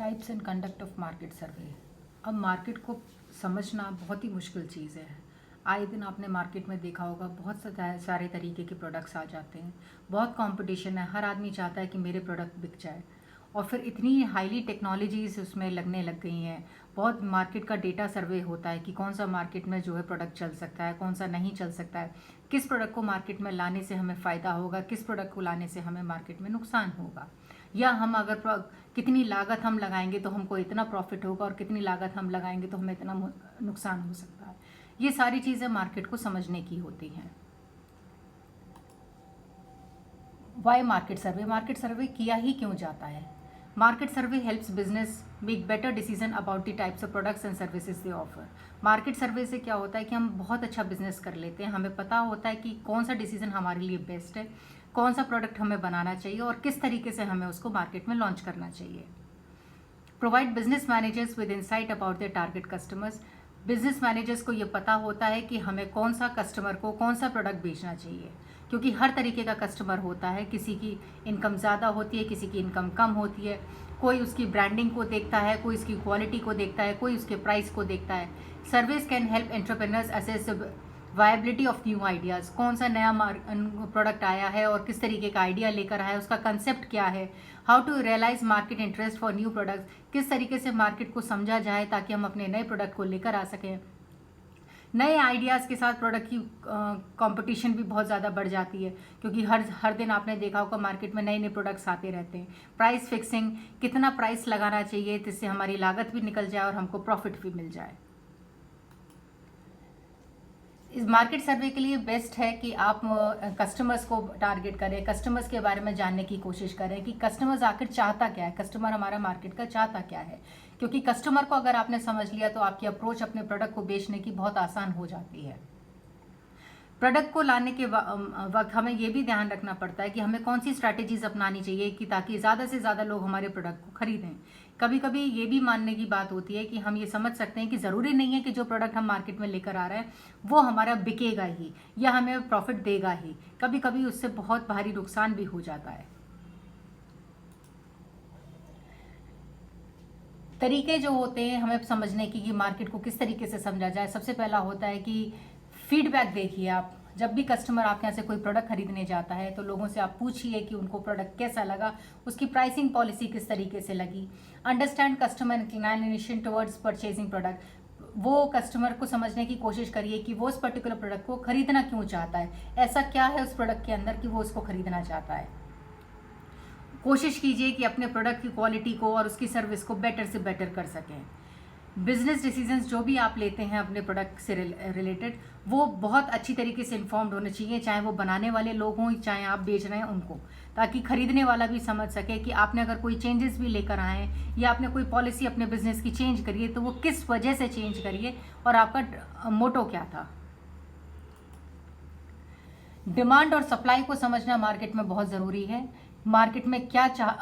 Types and conduct of market सर्वे। अब market को समझना बहुत ही मुश्किल चीज़ है। आए दिन आपने मार्केट में देखा होगा, बहुत सारे तरीके के प्रोडक्ट्स आ जाते हैं, बहुत कंपटीशन है, हर आदमी चाहता है कि मेरे प्रोडक्ट बिक जाए। और फिर इतनी हाईली टेक्नोलॉजीज उसमें लगने लग गई हैं। बहुत मार्केट का डेटा सर्वे होता है कि कौन सा मार्केट में जो है प्रोडक्ट चल सकता है, कौन सा नहीं चल सकता है, किस प्रोडक्ट को मार्केट में लाने से हमें फ़ायदा होगा, किस प्रोडक्ट को लाने से हमें मार्केट में नुकसान होगा, या हम अगर कितनी लागत हम लगाएंगे तो हमको इतना प्रॉफिट होगा और कितनी लागत हम लगाएंगे तो हमें इतना नुकसान हो सकता है। ये सारी चीज़ें मार्केट को समझने की होती हैं। Why market survey? Market survey किया ही क्यों जाता है? Market survey helps business make better decision about the types of products and services they offer. Market survey से क्या होता है कि हम बहुत अच्छा बिजनेस कर लेते हैं, हमें पता होता है कि कौन सा डिसीजन हमारे लिए बेस्ट है, कौन सा प्रोडक्ट हमें बनाना चाहिए और किस तरीके से हमें उसको मार्केट में लॉन्च करना चाहिए। Provide business managers with insight about their target customers. Business managers को ये पता होता है कि हमें कौन सा कस्टमर को कौन सा प्रोडक्ट बेचना चाहिए, क्योंकि हर तरीके का कस्टमर होता है। किसी की इनकम ज़्यादा होती है, किसी की इनकम कम होती है, कोई उसकी ब्रांडिंग को देखता है, कोई उसकी क्वालिटी को देखता है, कोई उसके प्राइस को देखता है। Service can help entrepreneurs assess viability of new ideas. कौन सा नया प्रोडक्ट आया है और किस तरीके का आइडिया लेकर आया है, उसका कंसेप्ट क्या है। How to realise market interest for new products, किस तरीके से मार्केट को समझा जाए ताकि हम अपने नए प्रोडक्ट को लेकर आ सकें। नए आइडियाज़ के साथ प्रोडक्ट की कंपटीशन भी बहुत ज़्यादा बढ़ जाती है, क्योंकि हर दिन आपने देखा होगा मार्केट में नए नए प्रोडक्ट्स आते रहते हैं। प्राइस फिक्सिंग, कितना प्राइस लगाना चाहिए जिससे हमारी लागत भी निकल जाए और हमको प्रॉफिट भी मिल जाए। इस मार्केट सर्वे के लिए बेस्ट है कि आप कस्टमर्स को टारगेट करें, कस्टमर्स के बारे में जानने की कोशिश करें कि कस्टमर्स आखिर चाहता क्या है, कस्टमर हमारा मार्केट का चाहता क्या है। क्योंकि कस्टमर को अगर आपने समझ लिया तो आपकी अप्रोच अपने प्रोडक्ट को बेचने की बहुत आसान हो जाती है। प्रोडक्ट को लाने के वक्त हमें ये भी ध्यान रखना पड़ता है कि हमें कौन सी स्ट्रैटेजीज अपनानी चाहिए कि ताकि ज़्यादा से ज़्यादा लोग हमारे प्रोडक्ट को खरीदें। कभी कभी ये भी मानने की बात होती है कि हम ये समझ सकते हैं कि ज़रूरी नहीं है कि जो प्रोडक्ट हम मार्केट में लेकर आ रहे हैं वो हमारा बिकेगा ही या हमें प्रॉफिट देगा ही। कभी कभी उससे बहुत भारी नुकसान भी हो जाता है। तरीके जो होते हैं हमें समझने की कि मार्केट को किस तरीके से समझा जाए, सबसे पहला होता है कि फीडबैक देखिए। आप जब भी कस्टमर आपके यहाँ से कोई प्रोडक्ट खरीदने जाता है तो लोगों से आप पूछिए कि उनको प्रोडक्ट कैसा लगा, उसकी प्राइसिंग पॉलिसी किस तरीके से लगी। Understand customer inclination towards purchasing product. वो कस्टमर को समझने की कोशिश करिए कि वो उस पर्टिकुलर प्रोडक्ट को खरीदना क्यों चाहता है, ऐसा क्या है उस प्रोडक्ट के अंदर कि वो उसको खरीदना चाहता है। कोशिश कीजिए कि अपने प्रोडक्ट की क्वालिटी को और उसकी सर्विस को बेटर से बेटर कर सकें। बिजनेस डिसीजंस जो भी आप लेते हैं अपने प्रोडक्ट से रिलेटेड, वो बहुत अच्छी तरीके से इन्फॉर्म्ड होने चाहिए, चाहे वो बनाने वाले लोग हों चाहे आप बेच रहे हैं उनको, ताकि खरीदने वाला भी समझ सके कि आपने अगर कोई चेंजेस भी लेकर आए हैं या आपने कोई पॉलिसी अपने बिजनेस की चेंज करी है तो वो किस वजह से चेंज करिए और आपका मोटो क्या था। डिमांड और सप्लाई को समझना मार्केट में बहुत ज़रूरी है। मार्केट में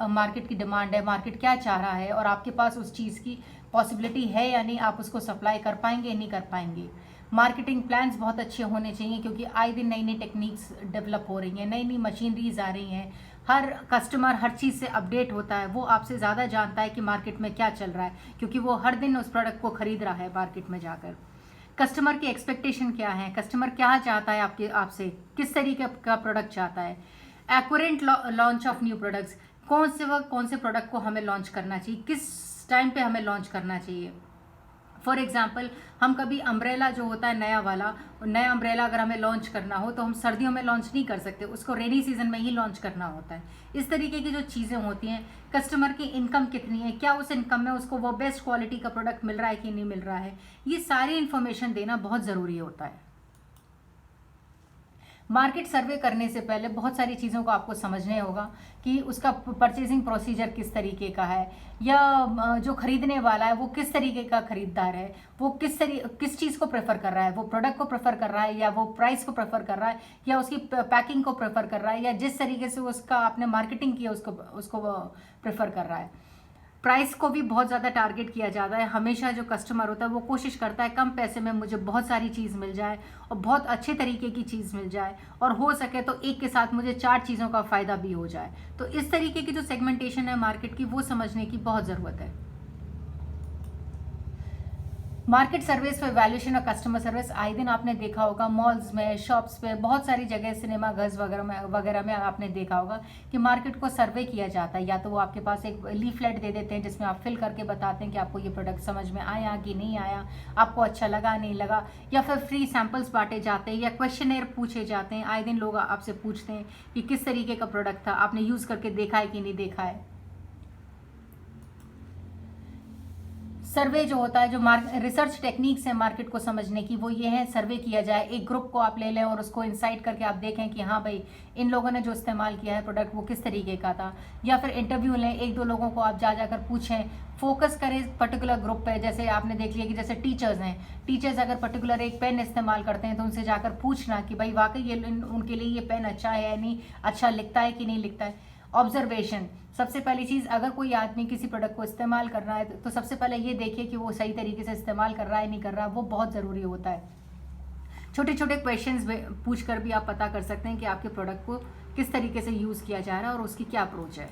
मार्केट की डिमांड है, मार्केट क्या चाह रहा है और आपके पास उस चीज़ की पॉसिबिलिटी है या नहीं, आप उसको सप्लाई कर पाएंगे नहीं कर पाएंगे। मार्केटिंग प्लान्स बहुत अच्छे होने चाहिए, क्योंकि आए दिन नई नई टेक्निक्स डेवलप हो रही हैं, नई नई मशीनरीज आ रही हैं। हर कस्टमर हर चीज़ से अपडेट होता है, वो आपसे ज़्यादा जानता है कि मार्केट में क्या चल रहा है, क्योंकि वो हर दिन उस प्रोडक्ट को खरीद रहा है मार्केट में जाकर। कस्टमर की एक्सपेक्टेशन क्या है, कस्टमर क्या चाहता है आपसे, किस तरीके का प्रोडक्ट चाहता है। एक्यूरेंट लॉन्च ऑफ न्यू प्रोडक्ट्स, कौन से प्रोडक्ट को हमें लॉन्च करना चाहिए, किस टाइम पे हमें लॉन्च करना चाहिए। फॉर एग्जाम्पल, हम कभी अम्ब्रेला जो होता है नया अम्ब्रेला अगर हमें लॉन्च करना हो तो हम सर्दियों में लॉन्च नहीं कर सकते, उसको रेनी सीजन में ही लॉन्च करना होता है। इस तरीके की जो चीज़ें होती हैं, कस्टमर की इनकम कितनी है, क्या उस इनकम में उसको वो बेस्ट क्वालिटी का प्रोडक्ट मिल रहा है कि नहीं मिल रहा है, ये सारी इन्फॉर्मेशन देना बहुत ज़रूरी होता है। मार्केट सर्वे करने से पहले बहुत सारी चीज़ों को आपको समझने होगा कि उसका परचेजिंग प्रोसीजर किस तरीके का है, या जो खरीदने वाला है वो किस तरीके का खरीदार है, वो किस चीज़ को प्रेफर कर रहा है, वो प्रोडक्ट को प्रेफर कर रहा है या वो प्राइस को प्रेफर कर रहा है या उसकी पैकिंग को प्रेफर कर रहा है या जिस तरीके से उसका आपने मार्केटिंग किया उसको प्रेफर कर रहा है। प्राइस को भी बहुत ज़्यादा टारगेट किया जाता है। हमेशा जो कस्टमर होता है वो कोशिश करता है कम पैसे में मुझे बहुत सारी चीज़ मिल जाए और बहुत अच्छे तरीके की चीज़ मिल जाए, और हो सके तो एक के साथ मुझे 4 चीज़ों का फ़ायदा भी हो जाए। तो इस तरीके की जो सेगमेंटेशन है मार्केट की, वो समझने की बहुत ज़रूरत है। मार्केट सर्विस पे वैल्यूएशन और कस्टमर सर्विस आए दिन आपने देखा होगा, मॉल्स में, शॉप्स पे, बहुत सारी जगह, सिनेमा घर्स वगैरह में आपने देखा होगा कि मार्केट को सर्वे किया जाता है। या तो वो आपके पास एक लीफलेट दे देते हैं जिसमें आप फिल करके बताते हैं कि आपको ये प्रोडक्ट समझ में आया कि नहीं आया, आपको अच्छा लगा नहीं लगा, या फिर फ्री सैंपल्स बांटे जाते हैं या क्वेश्चनेयर पूछे जाते हैं। आए दिन लोग आपसे पूछते हैं कि किस तरीके का प्रोडक्ट था, आपने यूज़ करके देखा है कि नहीं देखा है। सर्वे जो होता है, जो रिसर्च टेक्निक्स है मार्केट को समझने की, वो ये है सर्वे किया जाए। एक ग्रुप को आप ले लें और उसको इंसाइट करके आप देखें कि हाँ भाई, इन लोगों ने जो इस्तेमाल किया है प्रोडक्ट वो किस तरीके का था। या फिर इंटरव्यू लें, एक दो लोगों को आप जाकर पूछें, फोकस करें पर्टिकुलर ग्रुप पे। जैसे आपने देख लिया कि जैसे टीचर्स हैं, टीचर्स अगर पर्टिकुलर एक पेन इस्तेमाल करते हैं तो उनसे जाकर पूछना कि भाई वाकई ये उनके लिए ये पेन अच्छा है या नहीं, अच्छा लिखता है कि नहीं लिखता है। ऑब्जर्वेशन, सबसे पहली चीज़, अगर कोई आदमी किसी प्रोडक्ट को इस्तेमाल कर रहा है तो सबसे पहले ये देखिए कि वो सही तरीके से इस्तेमाल कर रहा है नहीं कर रहा है, वो बहुत ज़रूरी होता है। छोटे छोटे क्वेश्चंस पूछ कर भी आप पता कर सकते हैं कि आपके प्रोडक्ट को किस तरीके से यूज़ किया जा रहा है और उसकी क्या अप्रोच है।